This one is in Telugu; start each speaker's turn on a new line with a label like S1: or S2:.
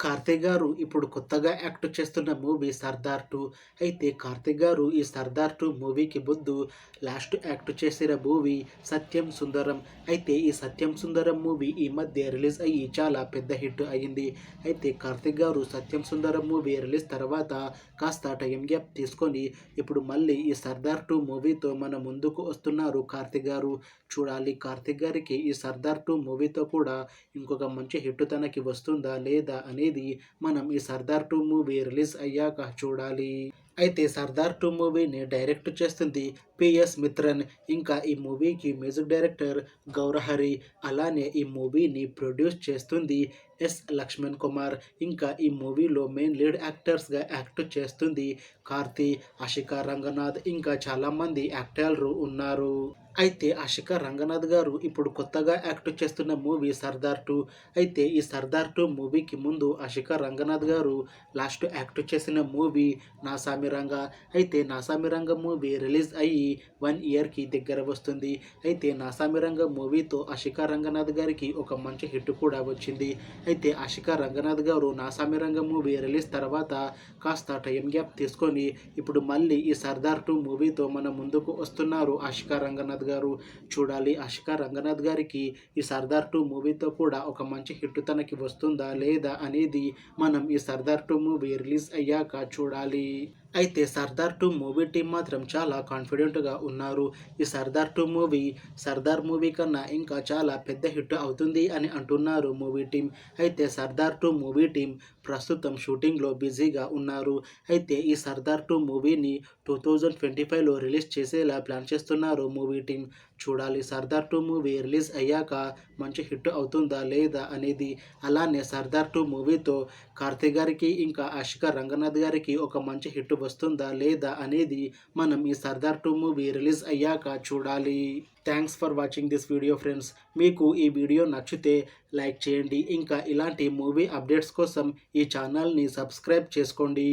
S1: కార్తీక్ గారు ఇప్పుడు కొత్తగా యాక్ట్ చేస్తున్న మూవీ 'సర్దార్ 2'. అయితే కార్తీక్ గారు ఈ 'సర్దార్ 2' మూవీకి ముందు లాస్ట్ యాక్ట్ చేసిన మూవీ 'సత్యం సుందరం'. అయితే ఈ 'సత్యం సుందరం' మూవీ ఈ మధ్య రిలీజ్ అయ్యి చాలా పెద్ద హిట్ అయ్యింది. అయితే కార్తీక్ గారు 'సత్యం సుందరం' మూవీ రిలీజ్ తర్వాత కాస్త టైం గ్యాప్ తీసుకొని ఇప్పుడు మళ్ళీ ఈ 'సర్దార్ 2' మూవీతో మన ముందుకు వస్తున్నారు కార్తీక్ గారు. చూడాలి కార్తీక్ గారికి ఈ 'సర్దార్ 2' మూవీతో కూడా ఇంకొక మంచి హిట్ తనకి వస్తుందా లేదా అనేది మనం ఈ 'సర్దార్ 2' మూవీ రిలీజ్ అయ్యాక చూడాలి. అయితే 'సర్దార్ 2' మూవీని డైరెక్ట్ చేస్తుంది పిఎస్ మిత్రన్. ఇంకా ఈ మూవీకి మ్యూజిక్ డైరెక్టర్ గౌరహరి. అలానే ఈ మూవీని ప్రొడ్యూస్ చేస్తుంది ఎస్ లక్ష్మణ్ కుమార్. ఇంకా ఈ మూవీలో మెయిన్ లీడ్ యాక్టర్స్గా యాక్ట్ చేస్తుంది కార్తీ, ఆషికా రంగనాథ్, ఇంకా చాలామంది యాక్టర్లు ఉన్నారు. అయితే ఆషికా రంగనాథ్ గారు ఇప్పుడు కొత్తగా యాక్ట్ చేస్తున్న మూవీ 'సర్దార్ 2'. అయితే ఈ 'సర్దార్ 2' మూవీకి ముందు ఆషికా రంగనాథ్ గారు లాస్ట్ యాక్ట్ చేసిన మూవీ 'నాసామిరంగా'. అయితే 'నాసామిరంగా' మూవీ రిలీజ్ అయ్యి 1 ఇయర్కి దగ్గర వస్తుంది. అయితే 'నాసామిరంగా' మూవీతో ఆషికా రంగనాథ్ గారికి ఒక మంచి హిట్ కూడా వచ్చింది. అయితే ఆషికా రంగనాథ్ గారు 'నాసామిరంగా' మూవీ రిలీజ్ తర్వాత కాస్త టైం గ్యాప్ తీసుకొని ఇప్పుడు మళ్ళీ ఈ 'సర్దార్ 2' మూవీతో మన ముందుకు వస్తున్నారు ఆషికా రంగనాథ్ గారు. చూడాలి ఆషికా రంగనాథ్ గారికి ఈ 'సర్దార్ 2' మూవీతో కూడా ఒక మంచి హిట్ తనకి వస్తుందా లేదా అనేది మనం ఈ 'సర్దార్ 2' మూవీ రిలీజ్ అయ్యాక చూడాలి. అయితే 'సర్దార్ 2' మూవీ టీం మాత్రం చాలా కాన్ఫిడెంట్గా ఉన్నారు. ఈ 'సర్దార్ 2' మూవీ 'సర్దార్' మూవీ కన్నా ఇంకా చాలా పెద్ద హిట్ అవుతుంది అని అంటున్నారు మూవీ టీం. అయితే 'సర్దార్ 2' మూవీ టీం ప్రస్తుతం షూటింగ్లో బిజీగా ఉన్నారు. అయితే ఈ 'సర్దార్ 2' మూవీని 2025లో రిలీజ్ చేసేలా ప్లాన్ చేస్తున్నారు మూవీ టీం. చూడాలి 'సర్దార్ 2' మూవీ రిలీజ్ అయ్యాక మంచి హిట్ అవుతుందా లేదా అనేది. అలానే 'సర్దార్ 2' మూవీతో కార్తీక్ గారికి ఇంకా ఆషికా రంగనాథ్ గారికి ఒక మంచి హిట్ వస్తుందా లేదా అనేది మనం ఈ 'సర్దార్ 2' మూవీ రిలీజ్ అయ్యాక చూడాలి. Thanks for watching this video friends. మీకు ఈ వీడియో నచ్చితే లైక్ చేయండి. ఇంకా ఇలాంటి మూవీ అప్డేట్స్ కోసం ఈ ఛానల్ని సబ్స్క్రైబ్ చేసుకోండి.